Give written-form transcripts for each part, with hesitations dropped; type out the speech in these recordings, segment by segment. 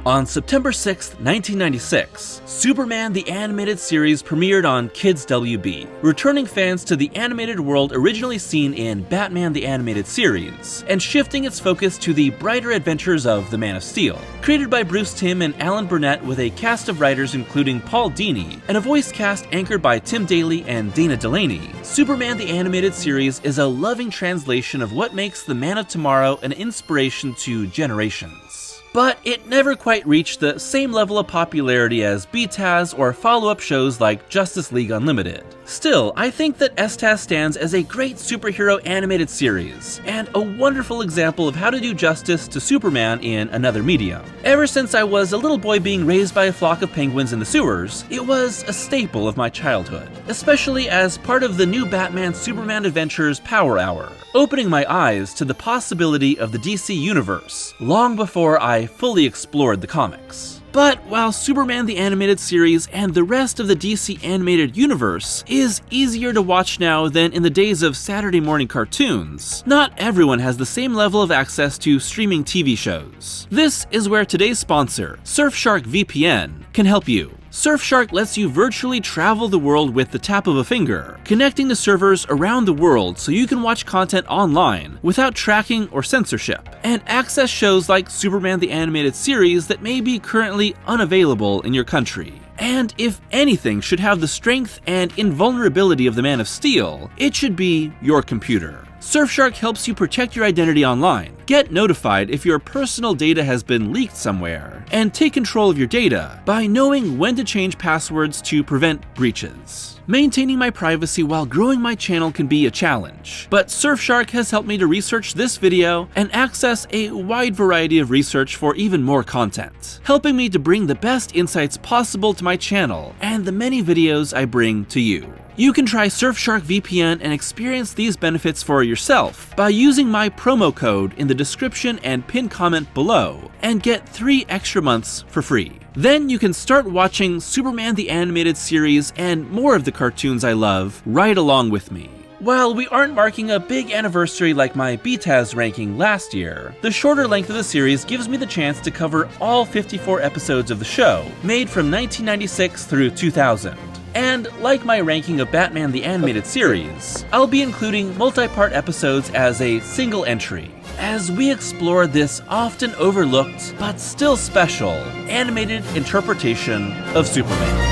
On September 6, 1996, Superman the Animated Series premiered on Kids WB, returning fans to the animated world originally seen in Batman the Animated Series, and shifting its focus to the brighter adventures of the Man of Steel. Created by Bruce Timm and Alan Burnett with a cast of writers including Paul Dini, and a voice cast anchored by Tim Daly and Dana Delaney, Superman the Animated Series is a loving translation of what makes the Man of Tomorrow an inspiration to generations. But it never quite reached the same level of popularity as BTAS or follow-up shows like Justice League Unlimited. Still, I think that STAS stands as a great superhero animated series, and a wonderful example of how to do justice to Superman in another medium. Ever since I was a little boy being raised by a flock of penguins in the sewers, it was a staple of my childhood, especially as part of the new Batman Superman Adventures Power Hour, opening my eyes to the possibility of the DC universe, long before I fully explored the comics. But while Superman the Animated Series and the rest of the DC animated universe is easier to watch now than in the days of Saturday morning cartoons, not everyone has the same level of access to streaming TV shows. This is where today's sponsor, Surfshark VPN, can help you. Surfshark lets you virtually travel the world with the tap of a finger, connecting to servers around the world so you can watch content online without tracking or censorship, and access shows like Superman the Animated Series that may be currently unavailable in your country. And if anything should have the strength and invulnerability of the Man of Steel, it should be your computer. Surfshark helps you protect your identity online, get notified if your personal data has been leaked somewhere, and take control of your data by knowing when to change passwords to prevent breaches. Maintaining my privacy while growing my channel can be a challenge, but Surfshark has helped me to research this video and access a wide variety of research for even more content, helping me to bring the best insights possible to my channel and the many videos I bring to you. You can try Surfshark VPN and experience these benefits for yourself by using my promo code in the description and pinned comment below and get 3 extra months for free. Then you can start watching Superman the Animated Series and more of the cartoons I love right along with me. While we aren't marking a big anniversary like my BTAS ranking last year, the shorter length of the series gives me the chance to cover all 54 episodes of the show, made from 1996 through 2000. And like my ranking of Batman the Animated Series, I'll be including multi-part episodes as a single entry, as we explore this often overlooked, but still special, animated interpretation of Superman.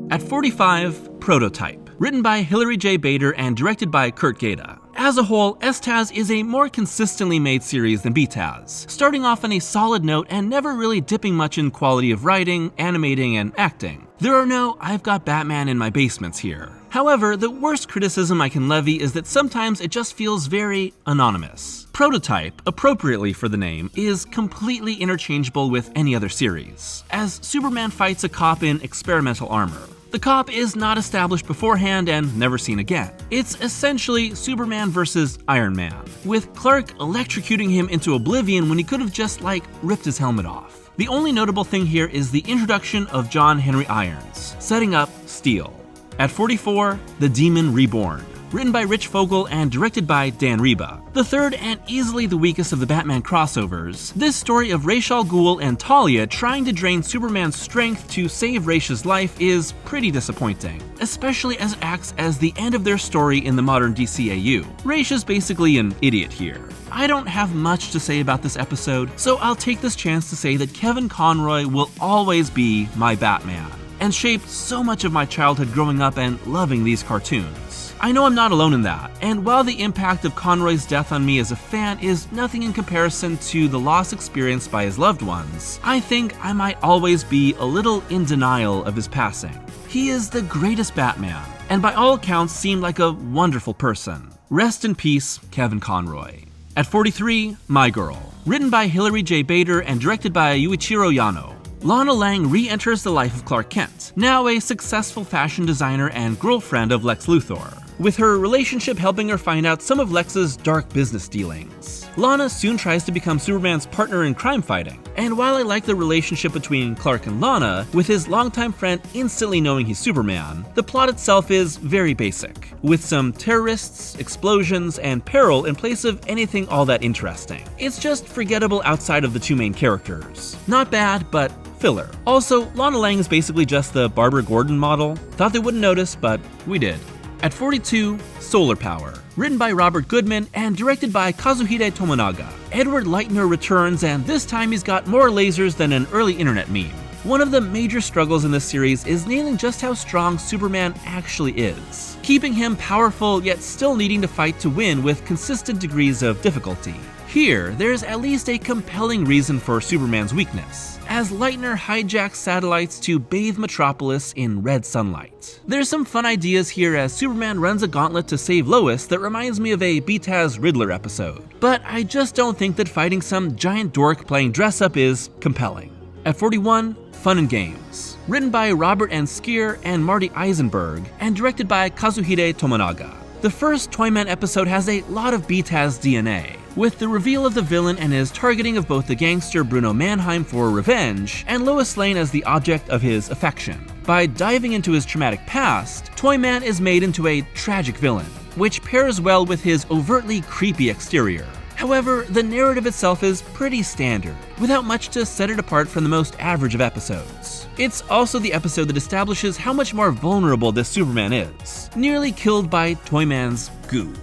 At 45, Prototype, written by Hilary J. Bader and directed by Kurt Gaeta. As a whole, STAS is a more consistently made series than BTAS, starting off on a solid note and never really dipping much in quality of writing, animating, and acting. There are no "I've got Batman in my basements" here. However, the worst criticism I can levy is that sometimes it just feels very anonymous. Prototype, appropriately for the name, is completely interchangeable with any other series, as Superman fights a cop in experimental armor. The cop is not established beforehand and never seen again. It's essentially Superman versus Iron Man, with Clark electrocuting him into oblivion when he could have just, ripped his helmet off. The only notable thing here is the introduction of John Henry Irons, setting up Steel. At 44, The Demon Reborn, written by Rich Fogel and directed by Dan Reba. The third and easily the weakest of the Batman crossovers, this story of Ra's al Ghul and Talia trying to drain Superman's strength to save Ra's life is pretty disappointing, especially as it acts as the end of their story in the modern DCAU. Ra's is basically an idiot here. I don't have much to say about this episode, so I'll take this chance to say that Kevin Conroy will always be my Batman, and shaped so much of my childhood growing up and loving these cartoons. I know I'm not alone in that, and while the impact of Conroy's death on me as a fan is nothing in comparison to the loss experienced by his loved ones, I think I might always be a little in denial of his passing. He is the greatest Batman, and by all accounts seemed like a wonderful person. Rest in peace, Kevin Conroy. At 43, My Girl, written by Hilary J. Bader and directed by Yuichiro Yano. Lana Lang re-enters the life of Clark Kent, now a successful fashion designer and girlfriend of Lex Luthor, with her relationship helping her find out some of Lex's dark business dealings. Lana soon tries to become Superman's partner in crime fighting, And while I like the relationship between Clark and Lana, with his longtime friend instantly knowing he's Superman, the plot itself is very basic, with some terrorists, explosions, and peril in place of anything all that interesting. It's just forgettable outside of the two main characters. Not bad, but filler. Also, Lana Lang is basically just the Barbara Gordon model. Thought they wouldn't notice, but we did. At 42, Solar Power. Written by Robert Goodman and directed by Kazuhide Tomonaga. Edward Leitner returns, and this time he's got more lasers than an early internet meme. One of the major struggles in this series is nailing just how strong Superman actually is, keeping him powerful yet still needing to fight to win with consistent degrees of difficulty. Here, there's at least a compelling reason for Superman's weakness, as Leitner hijacks satellites to bathe Metropolis in red sunlight. There's some fun ideas here as Superman runs a gauntlet to save Lois that reminds me of a BTAS Riddler episode, but I just don't think that fighting some giant dork playing dress-up is compelling. At 41, Fun and Games. Written by Robert N. Skier and Marty Eisenberg, and directed by Kazuhide Tomonaga. The first Toyman episode has a lot of BTAS DNA, with the reveal of the villain and his targeting of both the gangster Bruno Mannheim for revenge and Lois Lane as the object of his affection. By diving into his traumatic past, Toyman is made into a tragic villain, which pairs well with his overtly creepy exterior. However, the narrative itself is pretty standard, without much to set it apart from the most average of episodes. It's also the episode that establishes how much more vulnerable this Superman is, nearly killed by Toyman's goo.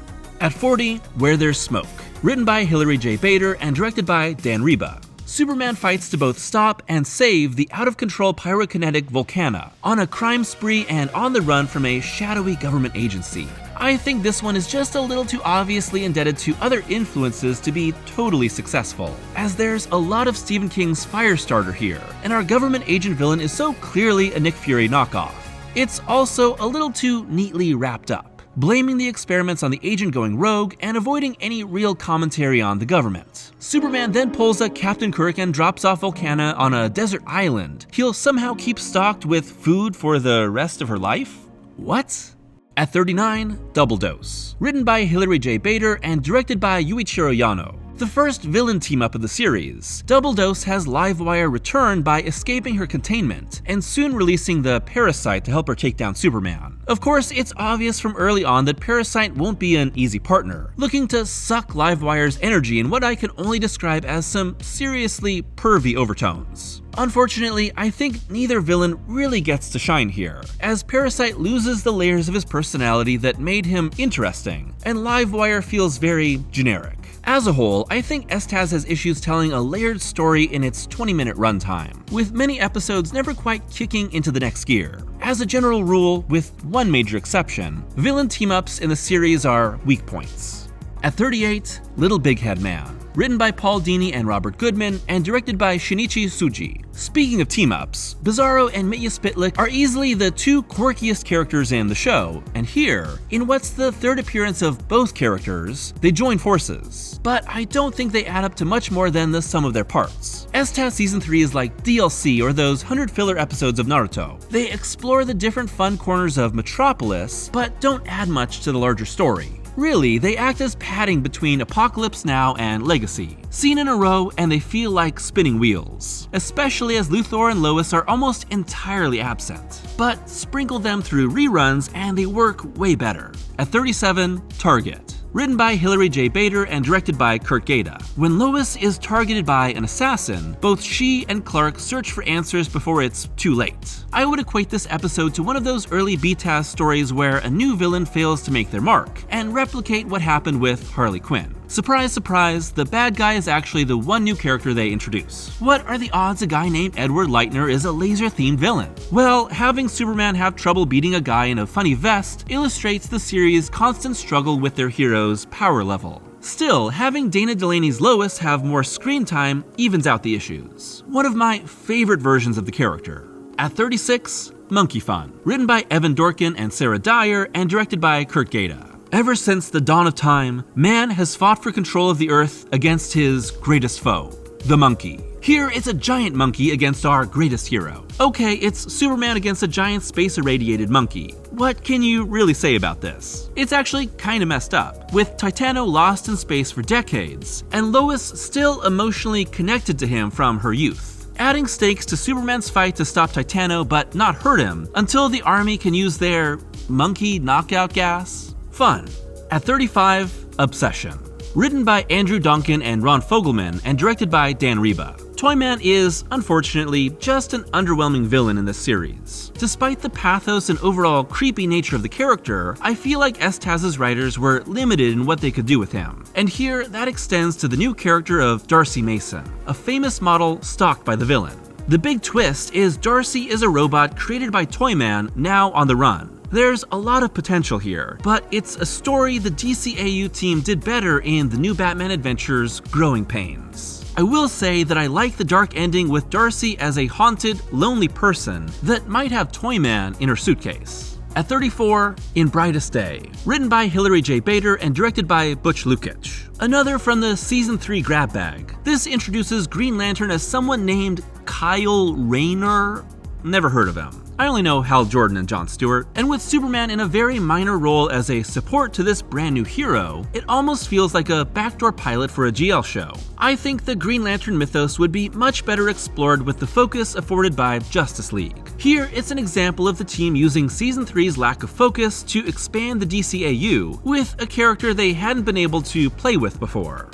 At 40, Where There's Smoke. Written by Hilary J. Bader and directed by Dan Reba. Superman fights to both stop and save the out-of-control pyrokinetic Volcana, on a crime spree and on the run from a shadowy government agency. I think this one is just a little too obviously indebted to other influences to be totally successful, as there's a lot of Stephen King's Firestarter here, and our government agent villain is so clearly a Nick Fury knockoff. It's also a little too neatly wrapped up, blaming the experiments on the agent going rogue and avoiding any real commentary on the government. Superman then pulls a Captain Kirk and drops off Volcana on a desert island he'll somehow keep stocked with food for the rest of her life? What? At 39, Double Dose. Written by Hilary J. Bader and directed by Yuichiro Yano. The first villain team-up of the series, Double Dose has Livewire return by escaping her containment, and soon releasing the Parasite to help her take down Superman. Of course, it's obvious from early on that Parasite won't be an easy partner, looking to suck Livewire's energy in what I can only describe as some seriously pervy overtones. Unfortunately, I think neither villain really gets to shine here, as Parasite loses the layers of his personality that made him interesting, and Livewire feels very generic. As a whole, I think STAS has issues telling a layered story in its 20-minute runtime, with many episodes never quite kicking into the next gear. As a general rule, with one major exception, villain team-ups in the series are weak points. At 38, Little Big Head Man. Written by Paul Dini and Robert Goodman, and directed by Shinichi Tsuji. Speaking of team-ups, Bizarro and Mitya Spitlik are easily the two quirkiest characters in the show, and here, in what's the third appearance of both characters, they join forces. But I don't think they add up to much more than the sum of their parts. STAS Season 3 is like DLC or those 100 filler episodes of Naruto. They explore the different fun corners of Metropolis, but don't add much to the larger story. Really, they act as padding between Apocalypse Now and Legacy, seen in a row, and they feel like spinning wheels, especially as Luthor and Lois are almost entirely absent. But sprinkle them through reruns and they work way better. At 37, Target. Written by Hilary J. Bader and directed by Kurt Gaeta. When Lois is targeted by an assassin, both she and Clark search for answers before it's too late. I would equate this episode to one of those early BTAS stories where a new villain fails to make their mark, and replicate what happened with Harley Quinn. Surprise, surprise, the bad guy is actually the one new character they introduce. What are the odds a guy named Edward Leitner is a laser-themed villain? Well, having Superman have trouble beating a guy in a funny vest illustrates the series' constant struggle with their hero's power level. Still, having Dana Delaney's Lois have more screen time evens out the issues. One of my favorite versions of the character. At 36, Monkey Fun. Written by Evan Dorkin and Sarah Dyer and directed by Kurt Gaeta. Ever since the dawn of time, man has fought for control of the Earth against his greatest foe, The monkey. Here, it's a giant monkey against our greatest hero. Okay, it's Superman against a giant space-irradiated monkey. What can you really say about this? It's actually kinda messed up, with Titano lost in space for decades, and Lois still emotionally connected to him from her youth. Adding stakes to Superman's fight to stop Titano but not hurt him until the army can use their monkey knockout gas? Fun. At 35, Obsession. Written by Andrew Duncan and Ron Fogelman and directed by Dan Reba. Toyman is, unfortunately, just an underwhelming villain in this series. Despite the pathos and overall creepy nature of the character, I feel like STAS's writers were limited in what they could do with him. And here, that extends to the new character of Darcy Mason, a famous model stalked by the villain. The big twist is Darcy is a robot created by Toyman, now on the run. There's a lot of potential here, but it's a story the DCAU team did better in the New Batman Adventures Growing Pains. I will say that I like the dark ending with Darcy as a haunted, lonely person that might have Toyman in her suitcase. At 34, In Brightest Day, written by Hilary J. Bader and directed by Butch Lukic. Another from the Season 3 grab bag. This introduces Green Lantern as someone named Kyle Rayner. Never heard of him. I only know Hal Jordan and Jon Stewart, and with Superman in a very minor role as a support to this brand new hero, it almost feels like a backdoor pilot for a GL show. I think the Green Lantern mythos would be much better explored with the focus afforded by Justice League. Here, it's an example of the team using Season 3's lack of focus to expand the DCAU with a character they hadn't been able to play with before.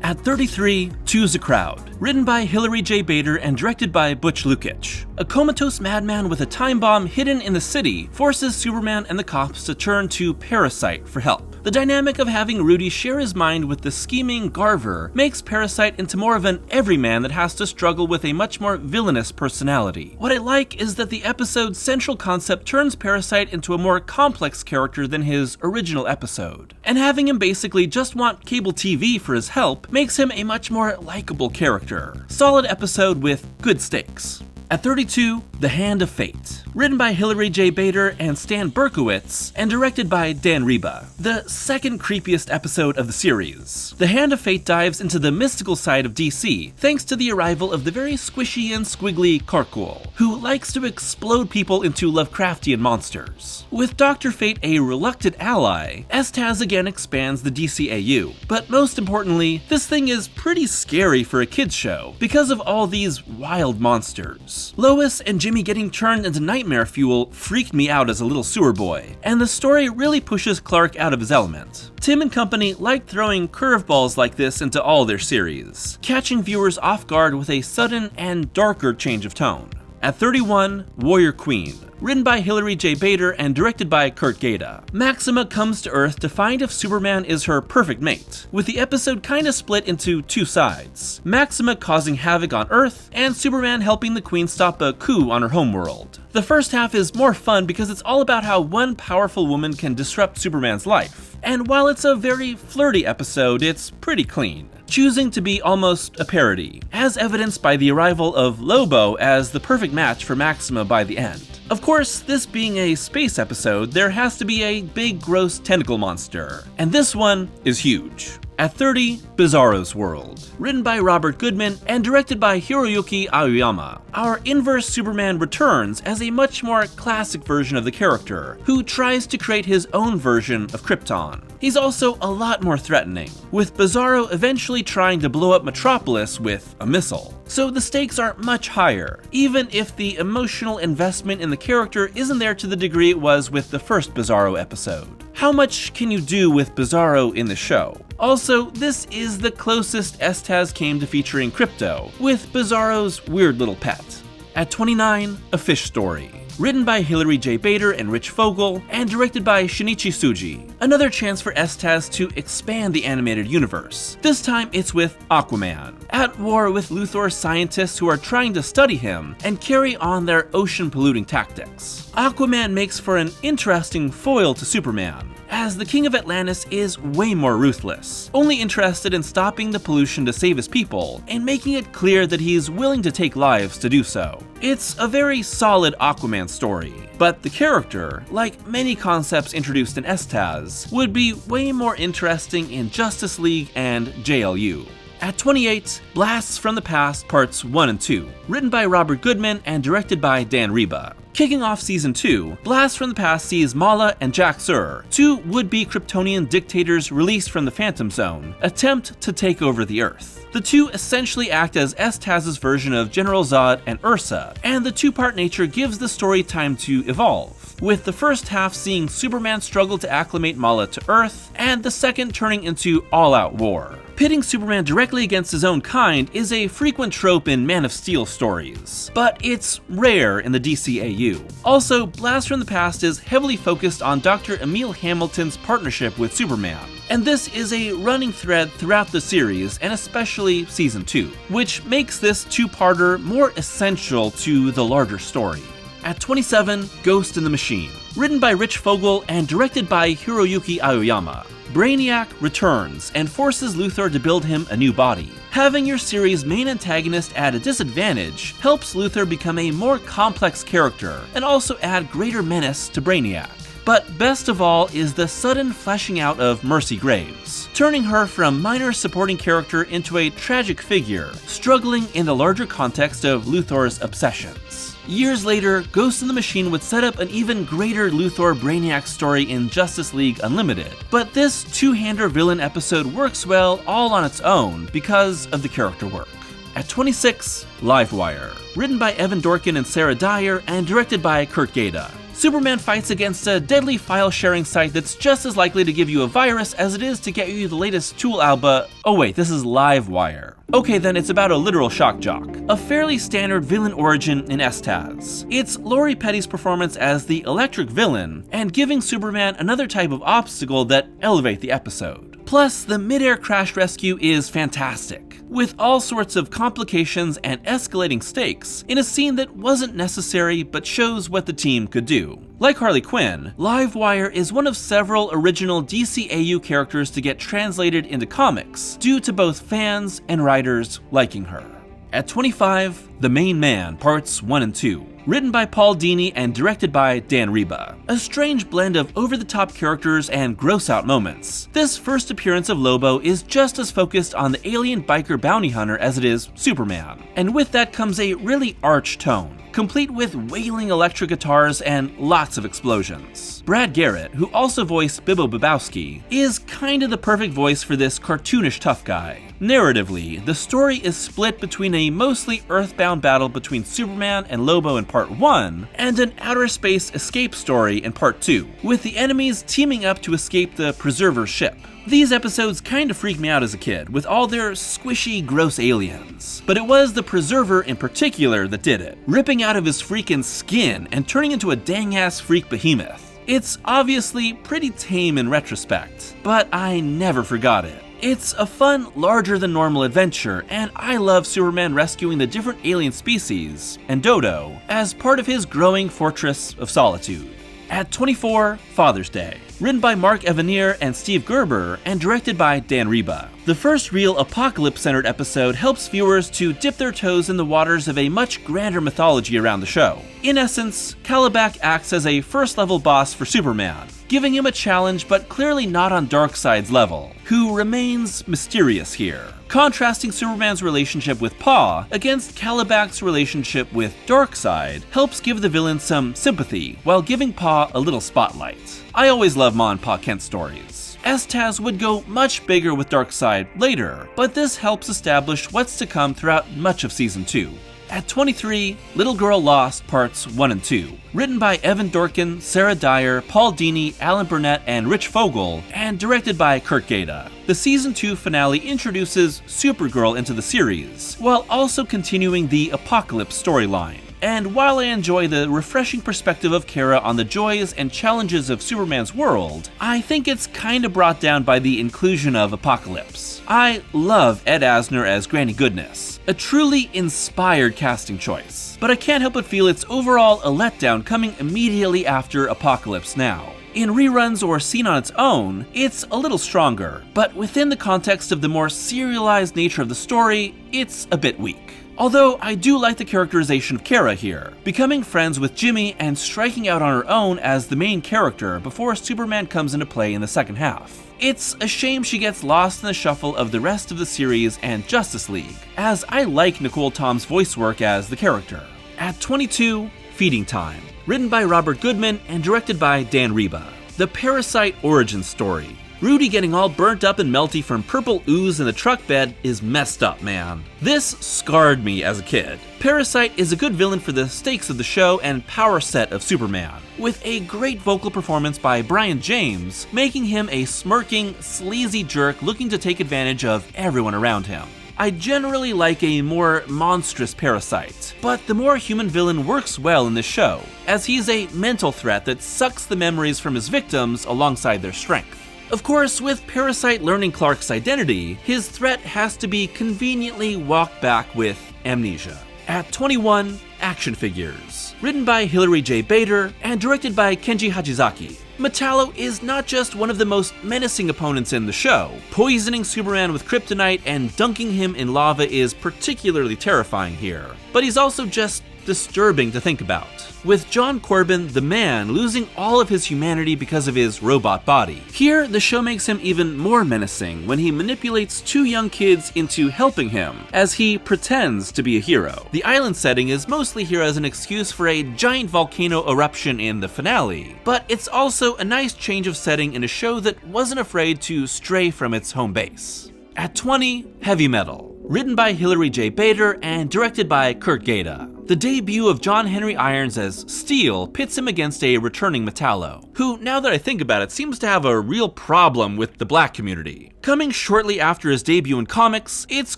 At 33, Choose a Crowd, written by Hilary J. Bader and directed by Butch Lukic. A comatose madman with a time bomb hidden in the city forces Superman and the cops to turn to Parasite for help. The dynamic of having Rudy share his mind with the scheming Garver makes Parasite into more of an everyman that has to struggle with a much more villainous personality. What I like is that the episode's central concept turns Parasite into a more complex character than his original episode. And having him basically just want cable TV for his help makes him a much more likable character. Solid episode with good stakes. At 32, The Hand of Fate, written by Hilary J. Bader and Stan Berkowitz, and directed by Dan Reba. The second creepiest episode of the series. The Hand of Fate dives into the mystical side of DC, thanks to the arrival of the very squishy and squiggly Karkul, who likes to explode people into Lovecraftian monsters. With Dr. Fate a reluctant ally, STAS again expands the DCAU, but most importantly, this thing is pretty scary for a kids show, because of all these wild monsters. Lois and Jimmy getting turned into nightmare fuel freaked me out as a little sewer boy, and the story really pushes Clark out of his element. Tim and company like throwing curveballs like this into all their series, catching viewers off guard with a sudden and darker change of tone. At 31, Warrior Queen, written by Hilary J. Bader and directed by Kurt Gaeta. Maxima comes to Earth to find if Superman is her perfect mate, with the episode kinda split into two sides. Maxima causing havoc on Earth, and Superman helping the Queen stop a coup on her homeworld. The first half is more fun because it's all about how one powerful woman can disrupt Superman's life. And while it's a very flirty episode, it's pretty clean, choosing to be almost a parody, as evidenced by the arrival of Lobo as the perfect match for Maxima by the end. Of course, this being a space episode, there has to be a big gross tentacle monster, and this one is huge. At 30, Bizarro's World, written by Robert Goodman and directed by Hiroyuki Aoyama. Our inverse Superman returns as a much more classic version of the character, who tries to create his own version of Krypton. He's also a lot more threatening, with Bizarro eventually trying to blow up Metropolis with a missile. So the stakes are much higher, even if the emotional investment in the character isn't there to the degree it was with the first Bizarro episode. How much can you do with Bizarro in the show? Also, this is the closest STAS came to featuring Krypto, with Bizarro's weird little pet. At 29, A Fish Story, written by Hilary J. Bader and Rich Fogel, and directed by Shinichi Tsuji. Another chance for STAS to expand the animated universe. This time it's with Aquaman, at war with Luthor's scientists who are trying to study him and carry on their ocean-polluting tactics. Aquaman makes for an interesting foil to Superman, as the King of Atlantis is way more ruthless, only interested in stopping the pollution to save his people, and making it clear that he's willing to take lives to do so. It's a very solid Aquaman story, but the character, like many concepts introduced in STAS, would be way more interesting in Justice League and JLU. At 28, Blasts from the Past Parts 1 and 2, written by Robert Goodman and directed by Dan Reba. Kicking off Season 2, Blast from the Past sees Mala and Jack Sur, two would-be Kryptonian dictators released from the Phantom Zone, attempt to take over the Earth. The two essentially act as STAS's version of General Zod and Ursa, and the two-part nature gives the story time to evolve, with the first half seeing Superman struggle to acclimate Mala to Earth, and the second turning into all-out war. Pitting Superman directly against his own kind is a frequent trope in Man of Steel stories, but it's rare in the DCAU. Also, Blast from the Past is heavily focused on Dr. Emil Hamilton's partnership with Superman, and this is a running thread throughout the series, and especially Season 2, which makes this two-parter more essential to the larger story. At 27, Ghost in the Machine, written by Rich Fogel and directed by Hiroyuki Aoyama. Brainiac returns and forces Luthor to build him a new body. Having your series' main antagonist at a disadvantage helps Luthor become a more complex character and also add greater menace to Brainiac. But best of all is the sudden fleshing out of Mercy Graves, turning her from minor supporting character into a tragic figure, struggling in the larger context of Luthor's obsessions. Years later, Ghost in the Machine would set up an even greater Luthor-Brainiac story in Justice League Unlimited, but this two-hander villain episode works well all on its own because of the character work. At 26, Livewire, written by Evan Dorkin and Sarah Dyer and directed by Kurt Gaeta. Superman fights against a deadly file-sharing site that's just as likely to give you a virus as it is to get you the latest Tool Alba. Oh wait, this is Livewire. Okay then, it's about a literal shock jock. A fairly standard villain origin in STAS. It's Lori Petty's performance as the electric villain, and giving Superman another type of obstacle that elevate the episode. Plus, the mid-air crash rescue is fantastic, with all sorts of complications and escalating stakes in a scene that wasn't necessary but shows what the team could do. Like Harley Quinn, Livewire is one of several original DCAU characters to get translated into comics, due to both fans and writers liking her. At 25, The Main Man Parts 1 and 2. Written by Paul Dini and directed by Dan Reba. A strange blend of over-the-top characters and gross-out moments. This first appearance of Lobo is just as focused on the alien biker bounty hunter as it is Superman. And with that comes a really arch tone, complete with wailing electric guitars and lots of explosions. Brad Garrett, who also voiced Bibbo Babowski, is kinda the perfect voice for this cartoonish tough guy. Narratively, the story is split between a mostly Earthbound battle between Superman and Lobo in Part 1, and an outer space escape story in Part 2, with the enemies teaming up to escape the Preserver ship. These episodes kinda freaked me out as a kid, with all their squishy, gross aliens. But it was the Preserver in particular that did it, ripping out of his freaking skin and turning into a dang-ass freak behemoth. It's obviously pretty tame in retrospect, but I never forgot it. It's a fun, larger-than-normal adventure, and I love Superman rescuing the different alien species, and Dodo, as part of his growing fortress of solitude. At 24, Father's Day. Written by Mark Evanier and Steve Gerber, and directed by Dan Reba. The first real apocalypse-centered episode helps viewers to dip their toes in the waters of a much grander mythology around the show. In essence, Kalibak acts as a first-level boss for Superman, giving him a challenge but clearly not on Darkseid's level, who remains mysterious here. Contrasting Superman's relationship with Pa against Kalibak's relationship with Darkseid helps give the villain some sympathy while giving Pa a little spotlight. I always love Ma and Pa Kent stories. STAS would go much bigger with Darkseid later, but this helps establish what's to come throughout much of Season 2. At 23, Little Girl Lost Parts 1 and 2. Written by Evan Dorkin, Sarah Dyer, Paul Dini, Alan Burnett, and Rich Fogel, and directed by Kurt Gaeta. The Season 2 finale introduces Supergirl into the series, while also continuing the Apocalypse storyline. And while I enjoy the refreshing perspective of Kara on the joys and challenges of Superman's world, I think it's kinda brought down by the inclusion of Apocalypse. I love Ed Asner as Granny Goodness, a truly inspired casting choice, but I can't help but feel it's overall a letdown coming immediately after Apocalypse Now. In reruns or seen on its own, it's a little stronger, but within the context of the more serialized nature of the story, it's a bit weak. Although I do like the characterization of Kara here, becoming friends with Jimmy and striking out on her own as the main character before Superman comes into play in the second half. it's a shame she gets lost in the shuffle of the rest of the series and Justice League, as I like Nicole Tom's voice work as the character. At 22, Feeding Time, written by Robert Goodman and directed by Dan Reba. The Parasite origin story. Rudy getting all burnt up and melty from purple ooze in the truck bed is messed up, man. This scarred me as a kid. Parasite is a good villain for the stakes of the show and power set of Superman, with a great vocal performance by Brian James, making him a smirking, sleazy jerk looking to take advantage of everyone around him. I generally like a more monstrous Parasite, but the more human villain works well in this show, as he's a mental threat that sucks the memories from his victims alongside their strength. Of course, with Parasite learning Clark's identity, his threat has to be conveniently walked back with amnesia. At 21, Action Figures, written by Hilary J. Bader and directed by Kenji Hachizaki. Metallo is not just one of the most menacing opponents in the show. Poisoning Superman with kryptonite and dunking him in lava is particularly terrifying here, but he's also just disturbing to think about. With John Corbin, the Man, losing all of his humanity because of his robot body. Here, the show makes him even more menacing when he manipulates two young kids into helping him, as he pretends to be a hero. The island setting is mostly here as an excuse for a giant volcano eruption in the finale, but it's also a nice change of setting in a show that wasn't afraid to stray from its home base. At 20, Heavy Metal, written by Hilary J. Bader and directed by Kurt Gaeta. The debut of John Henry Irons as Steel pits him against a returning Metallo, who, now that I think about it, seems to have a real problem with the black community. Coming shortly after his debut in comics, it's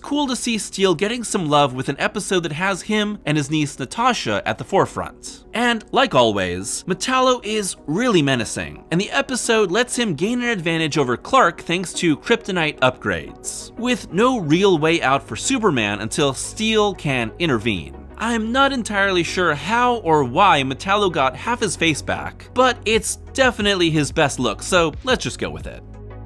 cool to see Steel getting some love with an episode that has him and his niece Natasha at the forefront. And, like always, Metallo is really menacing, and the episode lets him gain an advantage over Clark thanks to kryptonite upgrades, with no real way out for Superman until Steel can intervene. I'm not entirely sure how or why Metallo got half his face back, but it's definitely his best look, so let's just go with it.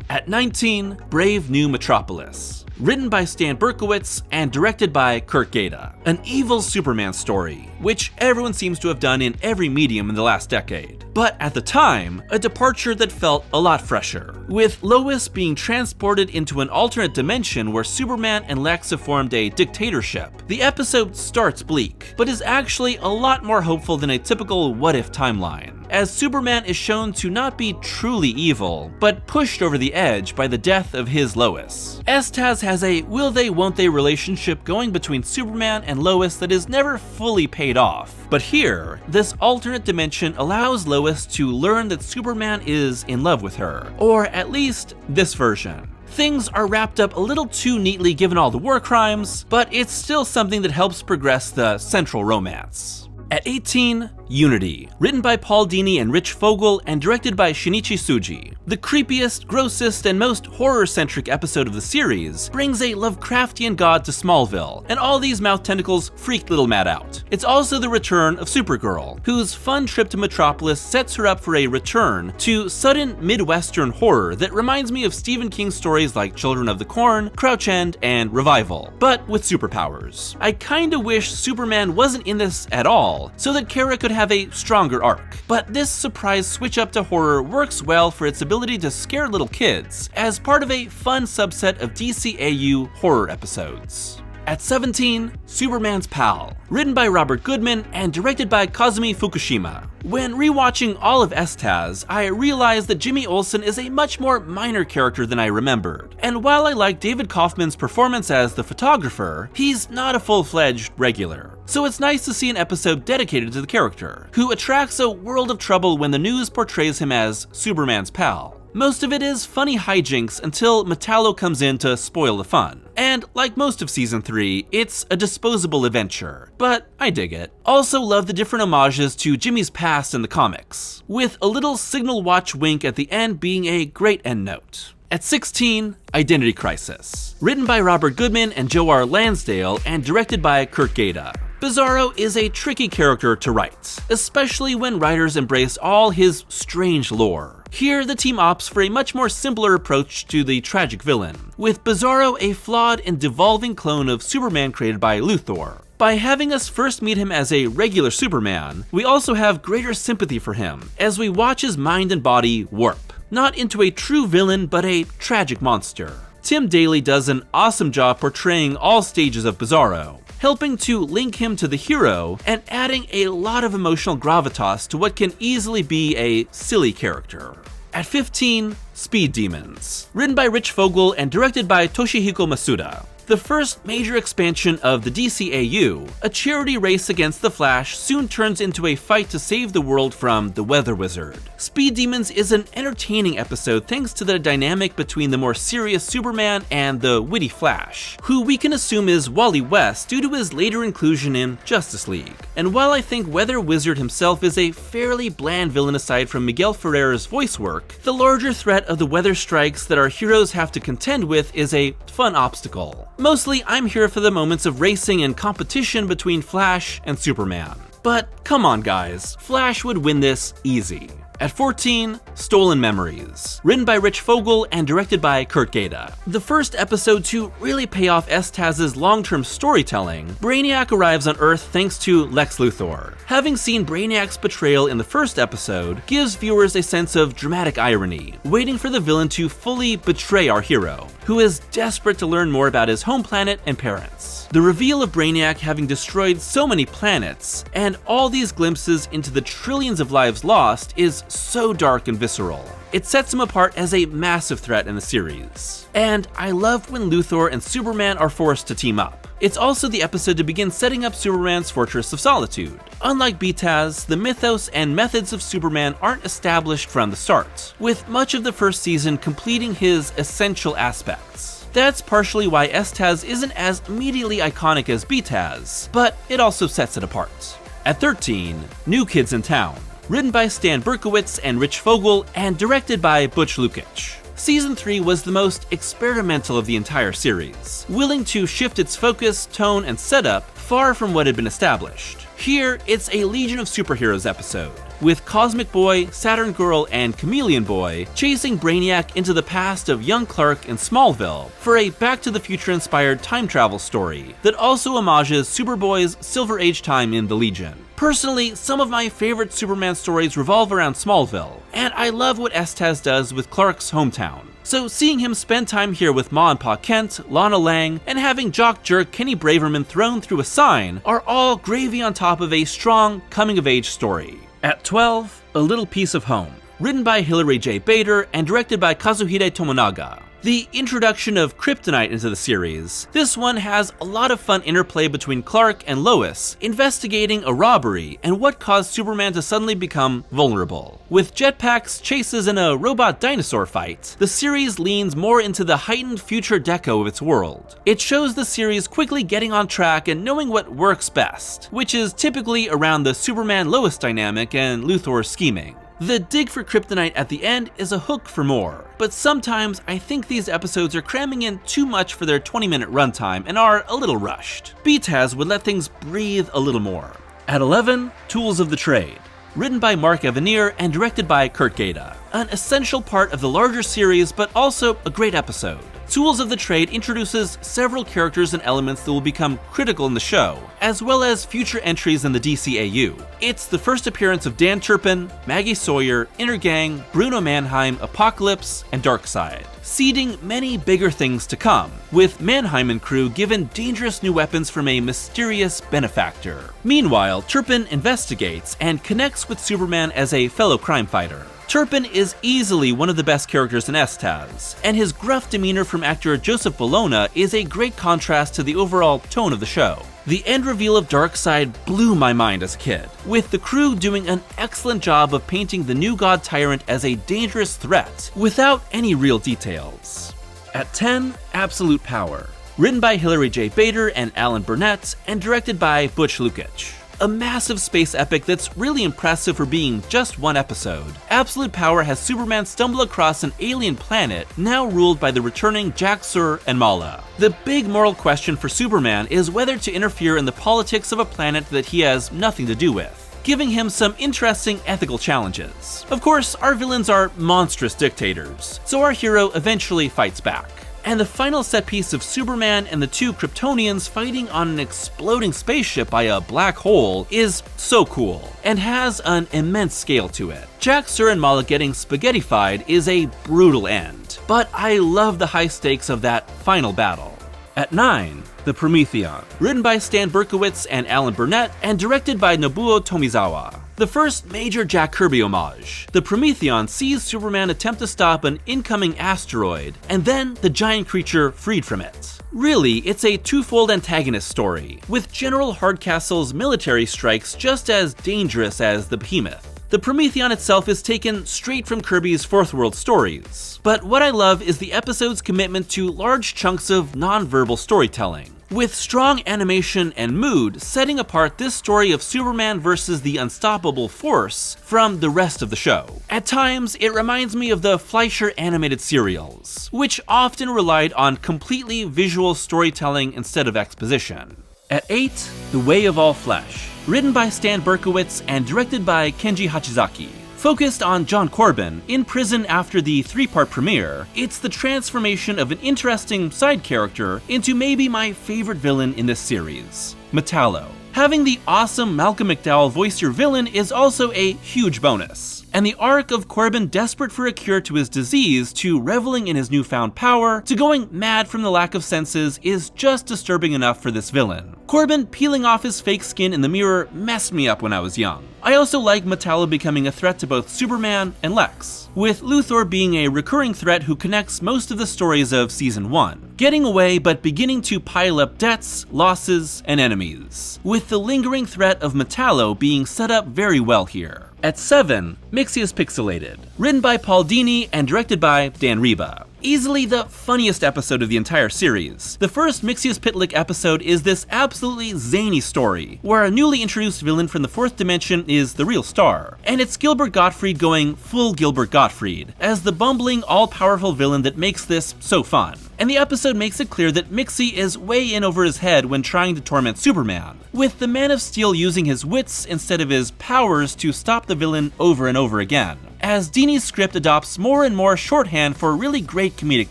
At 19, Brave New Metropolis, written by Stan Berkowitz and directed by Kurt Gaeta. An evil Superman story, which everyone seems to have done in every medium in the last decade. But at the time, a departure that felt a lot fresher, with Lois being transported into an alternate dimension where Superman and Lex have formed a dictatorship. The episode starts bleak, but is actually a lot more hopeful than a typical what-if timeline, as Superman is shown to not be truly evil, but pushed over the edge by the death of his Lois. STAS has a will they won't they relationship going between Superman and Lois that is never fully paid off. But here, this alternate dimension allows Lois to learn that Superman is in love with her, or at least this version. Things are wrapped up a little too neatly given all the war crimes, but it's still something that helps progress the central romance. At 18, Unity, written by Paul Dini and Rich Fogel and directed by Shinichi Tsuji. The creepiest, grossest, and most horror-centric episode of the series brings a Lovecraftian god to Smallville, and all these mouth tentacles freak little Matt out. It's also the return of Supergirl, whose fun trip to Metropolis sets her up for a return to sudden Midwestern horror that reminds me of Stephen King's stories like Children of the Corn, Crouch End, and Revival, but with superpowers. I kinda wish Superman wasn't in this at all, so that Kara could have a stronger arc. But this surprise switch up to horror works well for its ability to scare little kids, as part of a fun subset of DCAU horror episodes. At 17, Superman's Pal, written by Robert Goodman and directed by Kazumi Fukushima. When rewatching all of STAS, I realized that Jimmy Olsen is a much more minor character than I remembered. And while I like David Kaufman's performance as the photographer, he's not a full-fledged regular. So it's nice to see an episode dedicated to the character, who attracts a world of trouble when the news portrays him as Superman's pal. Most of it is funny hijinks until Metallo comes in to spoil the fun. And like most of Season 3, it's a disposable adventure, but I dig it. Also love the different homages to Jimmy's past in the comics, with a little signal watch wink at the end being a great endnote. At 16, Identity Crisis, written by Robert Goodman and Joe R. Lansdale and directed by Kurt Gaeta. Bizarro is a tricky character to write, especially when writers embrace all his strange lore. Here, the team opts for a much more simpler approach to the tragic villain, with Bizarro a flawed and devolving clone of Superman created by Luthor. By having us first meet him as a regular Superman, we also have greater sympathy for him as we watch his mind and body warp. not into a true villain but a tragic monster. Tim Daly does an awesome job portraying all stages of Bizarro, helping to link him to the hero and adding a lot of emotional gravitas to what can easily be a silly character. At 15, Speed Demons, written by Rich Fogel and directed by Toshihiko Masuda. The first major expansion of the dcau, a charity race against the Flash soon turns into a fight to save the world from the Weather Wizard. Speed Demons is an entertaining episode thanks to the dynamic between the more serious Superman and the witty Flash, who we can assume is Wally West due to his later inclusion in Justice League. And while I think Weather Wizard himself is a fairly bland villain aside from Miguel Ferrer's voice work, the larger threat of the weather strikes that our heroes have to contend with is a fun obstacle. Mostly, I'm here for the moments of racing and competition between Flash and Superman. But come on guys, Flash would win this easy. At 14, Stolen Memories, written by Rich Fogel and directed by Kurt Gaeta. The first episode to really pay off STAS's long-term storytelling, Brainiac arrives on Earth thanks to Lex Luthor. Having seen Brainiac's betrayal in the first episode gives viewers a sense of dramatic irony, waiting for the villain to fully betray our hero, who is desperate to learn more about his home planet and parents. The reveal of Brainiac having destroyed so many planets, and all these glimpses into the trillions of lives lost is so dark and visceral. It sets him apart as a massive threat in the series. And I love when Luthor and Superman are forced to team up. It's also the episode to begin setting up Superman's Fortress of Solitude. Unlike BTAS, the mythos and methods of Superman aren't established from the start, with much of the first season completing his essential aspects. That's partially why STAS isn't as immediately iconic as BTAS, but it also sets it apart. At 13, New Kids in Town, written by Stan Berkowitz and Rich Fogel and directed by Butch Lukic. Season 3 was the most experimental of the entire series, willing to shift its focus, tone, and setup far from what had been established. Here, it's a Legion of Superheroes episode, with Cosmic Boy, Saturn Girl, and Chameleon Boy chasing Brainiac into the past of young Clark in Smallville for a Back to the Future-inspired time travel story that also homages Superboy's Silver Age time in the Legion. Personally, some of my favorite Superman stories revolve around Smallville, and I love what STAS does with Clark's hometown. So seeing him spend time here with Ma and Pa Kent, Lana Lang, and having jock jerk Kenny Braverman thrown through a sign are all gravy on top of a strong coming-of-age story. At 12, A Little Piece of Home, written by Hilary J. Bader and directed by Kazuhide Tomonaga. The introduction of Kryptonite into the series, this one has a lot of fun interplay between Clark and Lois, investigating a robbery and what caused Superman to suddenly become vulnerable. With jetpacks, chases, and a robot dinosaur fight, the series leans more into the heightened future deco of its world. It shows the series quickly getting on track and knowing what works best, which is typically around the Superman-Lois dynamic and Luthor's scheming. The dig for Kryptonite at the end is a hook for more, but sometimes I think these episodes are cramming in too much for their 20-minute runtime and are a little rushed. BTAS would let things breathe a little more. At 11, Tools of the Trade, written by Mark Evanier and directed by Kurt Gaeta. An essential part of the larger series, but also a great episode. Tools of the Trade introduces several characters and elements that will become critical in the show, as well as future entries in the dcau. It's the first appearance of Dan Turpin, Maggie Sawyer, Inner Gang, Bruno Mannheim, Apocalypse, and Darkseid, seeding many bigger things to come, with Mannheim and crew given dangerous new weapons from a mysterious benefactor. Meanwhile, Turpin investigates and connects with Superman as a fellow crime fighter. Turpin is easily one of the best characters in STAS, and his gruff demeanor from actor Joseph Bologna is a great contrast to the overall tone of the show. The end reveal of Darkseid blew my mind as a kid, with the crew doing an excellent job of painting the new god tyrant as a dangerous threat, without any real details. At 10, Absolute Power, written by Hilary J. Bader and Alan Burnett, and directed by Butch Lukic. A massive space epic that's really impressive for being just one episode. Absolute Power has Superman stumble across an alien planet now ruled by the returning Jack-Sur and Mala. The big moral question for Superman is whether to interfere in the politics of a planet that he has nothing to do with, giving him some interesting ethical challenges. Of course, our villains are monstrous dictators, so our hero eventually fights back. And the final set piece of Superman and the two Kryptonians fighting on an exploding spaceship by a black hole is so cool, and has an immense scale to it. Jack, Sir, and Mala getting spaghettified is a brutal end, but I love the high stakes of that final battle. At 9, the Prometheon, written by Stan Berkowitz and Alan Burnett, and directed by Nobuo Tomizawa. The first major Jack Kirby homage. The Prometheon sees Superman attempt to stop an incoming asteroid, and then the giant creature freed from it. Really, it's a twofold antagonist story, with General Hardcastle's military strikes just as dangerous as the Behemoth. The Prometheon itself is taken straight from Kirby's Fourth World stories, but what I love is the episode's commitment to large chunks of non-verbal storytelling, with strong animation and mood setting apart this story of Superman versus the unstoppable force from the rest of the show. At times, it reminds me of the Fleischer animated serials, which often relied on completely visual storytelling instead of exposition. At 8, The Way of All Flesh, written by Stan Berkowitz and directed by Kenji Hachizaki. Focused on John Corbin, in prison after the 3-part premiere, it's the transformation of an interesting side character into maybe my favorite villain in this series, Metallo. Having the awesome Malcolm McDowell voice your villain is also a huge bonus. And the arc of Corbin desperate for a cure to his disease, to reveling in his newfound power, to going mad from the lack of senses is just disturbing enough for this villain. Corbin peeling off his fake skin in the mirror messed me up when I was young. I also like Metallo becoming a threat to both Superman and Lex, with Luthor being a recurring threat who connects most of the stories of Season 1, getting away but beginning to pile up debts, losses, and enemies, with the lingering threat of Metallo being set up very well here. At 7, Mixius Pixelated, written by Paul Dini and directed by Dan Reba. Easily the funniest episode of the entire series. The first Mixius Pitlick episode is this absolutely zany story, where a newly introduced villain from the 4th dimension is the real star, and it's Gilbert Gottfried going full Gilbert Gottfried, as the bumbling, all-powerful villain that makes this so fun. And the episode makes it clear that Mixie is way in over his head when trying to torment Superman, with the Man of Steel using his wits instead of his powers to stop the villain over and over again, as Dini's script adopts more and more shorthand for really great comedic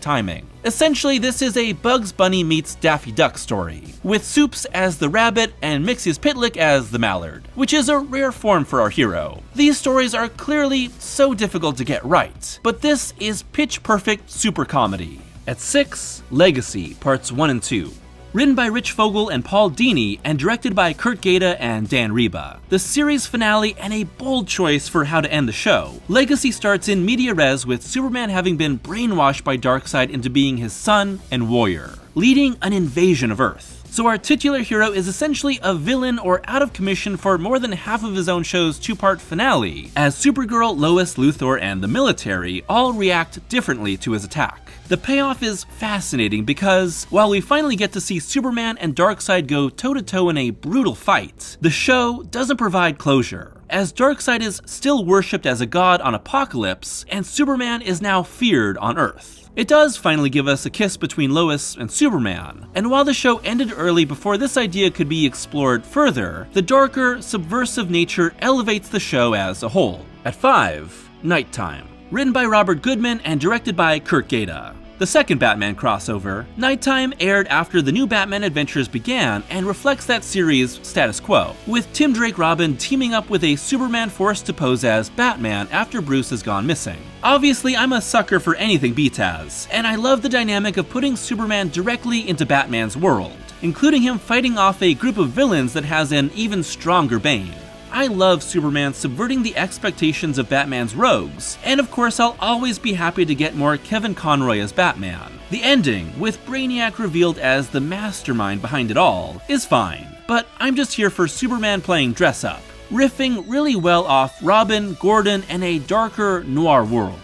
timing. Essentially, this is a Bugs Bunny meets Daffy Duck story, with Soups as the rabbit and Mixius Pitlick as the mallard, which is a rare form for our hero. These stories are clearly so difficult to get right, but this is pitch-perfect super comedy. At 6, Legacy, Parts 1 and 2. Written by Rich Fogel and Paul Dini and directed by Kurt Gaeta and Dan Reba. The series finale and a bold choice for how to end the show. Legacy starts in media res with Superman having been brainwashed by Darkseid into being his son and warrior, leading an invasion of Earth. So our titular hero is essentially a villain or out of commission for more than half of his own show's 2-part finale, as Supergirl, Lois, Luthor, and the military all react differently to his attack. The payoff is fascinating because, while we finally get to see Superman and Darkseid go toe-to-toe in a brutal fight, the show doesn't provide closure, as Darkseid is still worshipped as a god on Apokolips, and Superman is now feared on Earth. It does finally give us a kiss between Lois and Superman, and while the show ended early before this idea could be explored further, the darker, subversive nature elevates the show as a whole. At 5, Nighttime. Written by Robert Goodman and directed by Kurt Gaeta. The second Batman crossover, Nighttime aired after the new Batman adventures began and reflects that series' status quo, with Tim Drake Robin teaming up with a Superman forced to pose as Batman after Bruce has gone missing. Obviously, I'm a sucker for anything BTAS, and I love the dynamic of putting Superman directly into Batman's world, including him fighting off a group of villains that has an even stronger Bane. I love Superman subverting the expectations of Batman's rogues, and of course I'll always be happy to get more Kevin Conroy as Batman. The ending, with Brainiac revealed as the mastermind behind it all, is fine, but I'm just here for Superman playing dress-up, riffing really well off Robin, Gordon, and a darker noir world.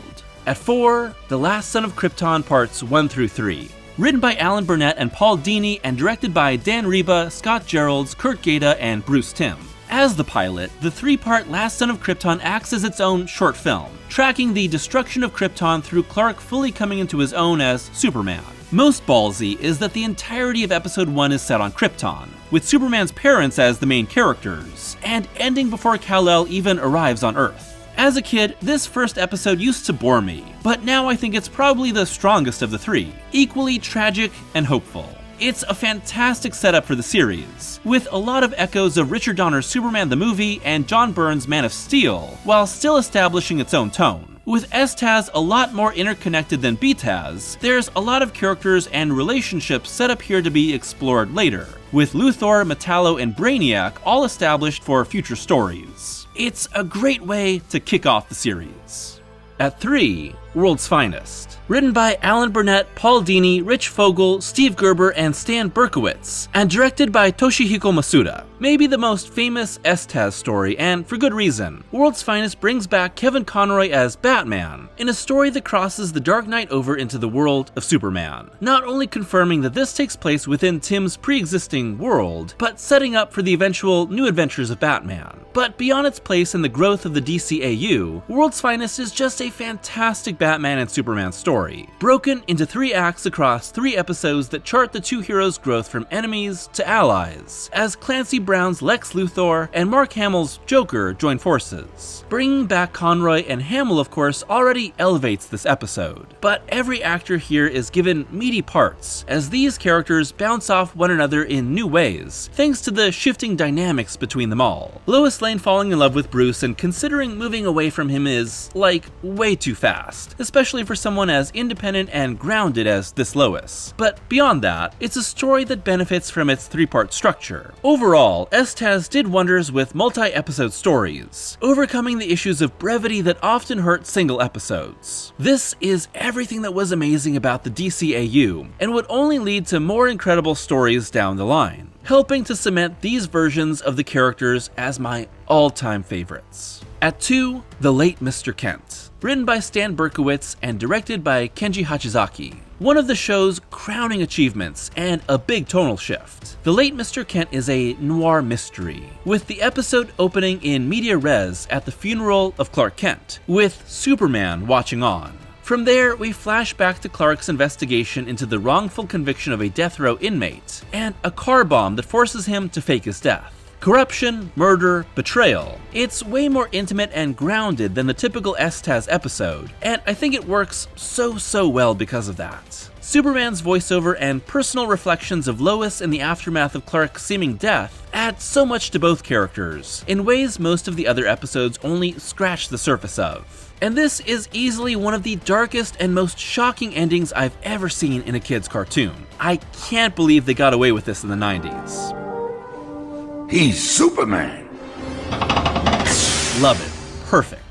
At 4, The Last Son of Krypton Parts 1 through 3. Written by Alan Burnett and Paul Dini and directed by Dan Reba, Scott Geralds, Kurt Gaeta, and Bruce Timm. As the pilot, the 3-part Last Son of Krypton acts as its own short film, tracking the destruction of Krypton through Clark fully coming into his own as Superman. Most ballsy is that the entirety of episode 1 is set on Krypton, with Superman's parents as the main characters, and ending before Kal-El even arrives on Earth. As a kid, this first episode used to bore me, but now I think it's probably the strongest of the three, equally tragic and hopeful. It's a fantastic setup for the series, with a lot of echoes of Richard Donner's Superman the movie and John Byrne's Man of Steel, while still establishing its own tone. With STAS a lot more interconnected than BTAS, there's a lot of characters and relationships set up here to be explored later, with Luthor, Metallo, and Brainiac all established for future stories. It's a great way to kick off the series. At 3, World's Finest. Written by Alan Burnett, Paul Dini, Rich Fogel, Steve Gerber, and Stan Berkowitz, and directed by Toshihiko Masuda. Maybe the most famous STAS story, and for good reason. World's Finest brings back Kevin Conroy as Batman, in a story that crosses the Dark Knight over into the world of Superman. Not only confirming that this takes place within Tim's pre-existing world, but setting up for the eventual new adventures of Batman. But beyond its place in the growth of the DCAU, World's Finest is just a fantastic Batman and Superman story, broken into 3 acts across 3 episodes that chart the two heroes' growth from enemies to allies, as Clancy Brown's Lex Luthor and Mark Hamill's Joker join forces. Bringing back Conroy and Hamill, of course, already elevates this episode, but every actor here is given meaty parts, as these characters bounce off one another in new ways, thanks to the shifting dynamics between them all. Lois Lane falling in love with Bruce and considering moving away from him is, like, way too fast, especially for someone as independent and grounded as this Lois. But beyond that, it's a story that benefits from its 3-part structure. Overall, STAS did wonders with multi-episode stories, overcoming the issues of brevity that often hurt single episodes. This is everything that was amazing about the DCAU, and would only lead to more incredible stories down the line, helping to cement these versions of the characters as my all-time favorites. At 2, The Late Mr. Kent. Written by Stan Berkowitz and directed by Kenji Hachizaki. One of the show's crowning achievements and a big tonal shift. The Late Mr. Kent is a noir mystery, with the episode opening in media res at the funeral of Clark Kent, with Superman watching on. From there, we flash back to Clark's investigation into the wrongful conviction of a death row inmate, and a car bomb that forces him to fake his death. Corruption, murder, betrayal. It's way more intimate and grounded than the typical STAS episode, and I think it works so well because of that. Superman's voiceover and personal reflections of Lois in the aftermath of Clark's seeming death add so much to both characters, in ways most of the other episodes only scratch the surface of. And this is easily one of the darkest and most shocking endings I've ever seen in a kid's cartoon. I can't believe they got away with this in the 90s. He's Superman! Love it. Perfect.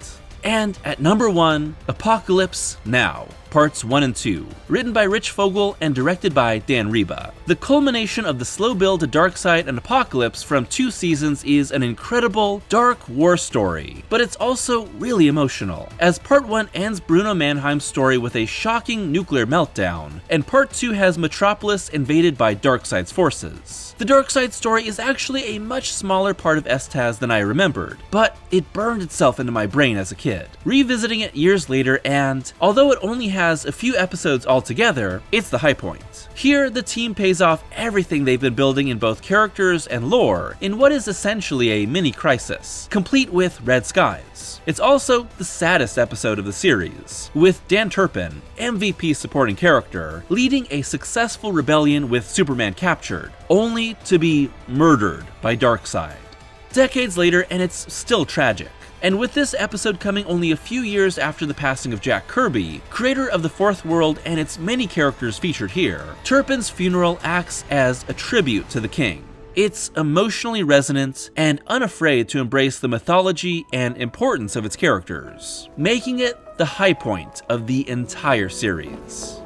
And at number 1, Apocalypse Now, Parts 1 and 2, written by Rich Fogel and directed by Dan Reba. The culmination of the slow build to Darkseid and Apocalypse from 2 seasons is an incredible, dark war story, but it's also really emotional, as Part 1 ends Bruno Mannheim's story with a shocking nuclear meltdown, and Part 2 has Metropolis invaded by Darkseid's forces. The Darkseid story is actually a much smaller part of STAS than I remembered, but it burned itself into my brain as a kid. Revisiting it years later, and although it only has a few episodes altogether, it's the high point. Here, the team pays off everything they've been building in both characters and lore in what is essentially a mini crisis, complete with red skies. It's also the saddest episode of the series, with Dan Turpin, MVP supporting character, leading a successful rebellion with Superman captured, only to be murdered by Darkseid. Decades later, and it's still tragic. And with this episode coming only a few years after the passing of Jack Kirby, creator of the Fourth World and its many characters featured here, Turpin's funeral acts as a tribute to the king. It's emotionally resonant and unafraid to embrace the mythology and importance of its characters, making it the high point of the entire series.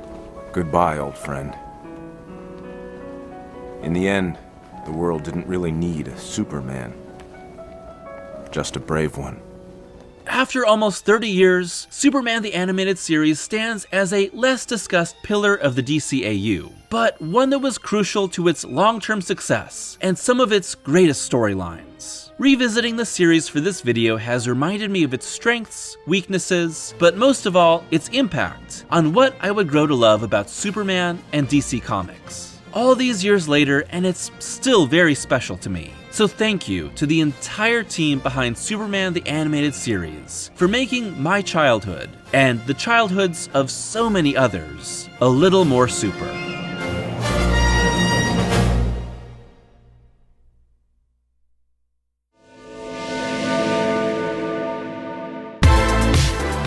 Goodbye, old friend. In the end, the world didn't really need a Superman, just a brave one. After almost 30 years, Superman the Animated Series stands as a less discussed pillar of the DCAU, but one that was crucial to its long-term success and some of its greatest storylines. Revisiting the series for this video has reminded me of its strengths, weaknesses, but most of all, its impact on what I would grow to love about Superman and DC Comics. all these years later, and it's still very special to me. So thank you to the entire team behind Superman the Animated Series for making my childhood, and the childhoods of so many others, a little more super.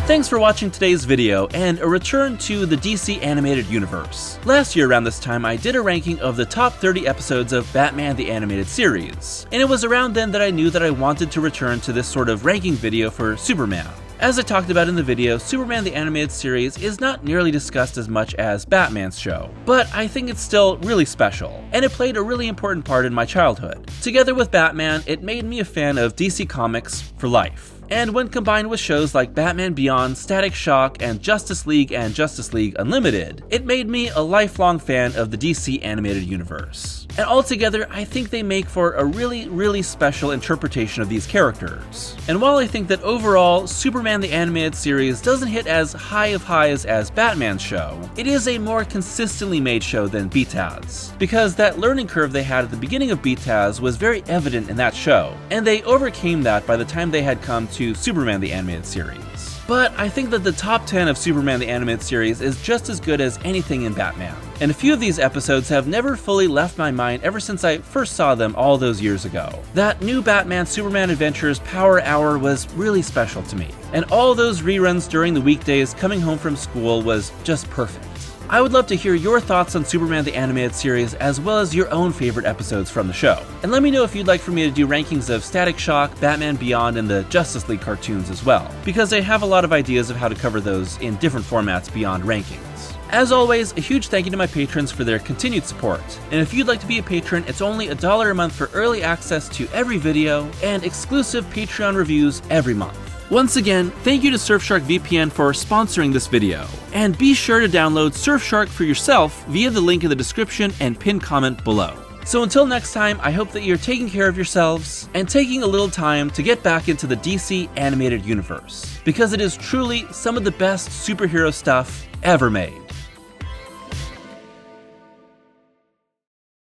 Thanks for watching today's video, and a return to the DC animated universe. Last year around this time, I did a ranking of the top 30 episodes of Batman the Animated Series, and it was around then that I knew that I wanted to return to this sort of ranking video for Superman. As I talked about in the video, Superman the Animated Series is not nearly discussed as much as Batman's show, but I think it's still really special, and it played a really important part in my childhood. Together with Batman, it made me a fan of DC Comics for life. And when combined with shows like Batman Beyond, Static Shock, and Justice League Unlimited, it made me a lifelong fan of the DC animated universe. And altogether, I think they make for a really special interpretation of these characters. And while I think that overall, Superman the Animated Series doesn't hit as high of highs as Batman's show, it is a more consistently made show than BTAS. Because that learning curve they had at the beginning of BTAS was very evident in that show, and they overcame that by the time they had come to Superman the Animated Series. But I think that the top 10 of Superman the Animated Series is just as good as anything in Batman. And a few of these episodes have never fully left my mind ever since I first saw them all those years ago. That new Batman Superman Adventures Power Hour was really special to me. And all those reruns during the weekdays coming home from school was just perfect. I would love to hear your thoughts on Superman the Animated Series, as well as your own favorite episodes from the show. And let me know if you'd like for me to do rankings of Static Shock, Batman Beyond, and the Justice League cartoons as well, because I have a lot of ideas of how to cover those in different formats beyond rankings. As always, a huge thank you to my patrons for their continued support. And if you'd like to be a patron, it's only $1 a month for early access to every video and exclusive Patreon reviews every month. Once again, thank you to Surfshark VPN for sponsoring this video, and be sure to download Surfshark for yourself via the link in the description and pinned comment below. So until next time, I hope that you're taking care of yourselves and taking a little time to get back into the DC animated universe, because it is truly some of the best superhero stuff ever made.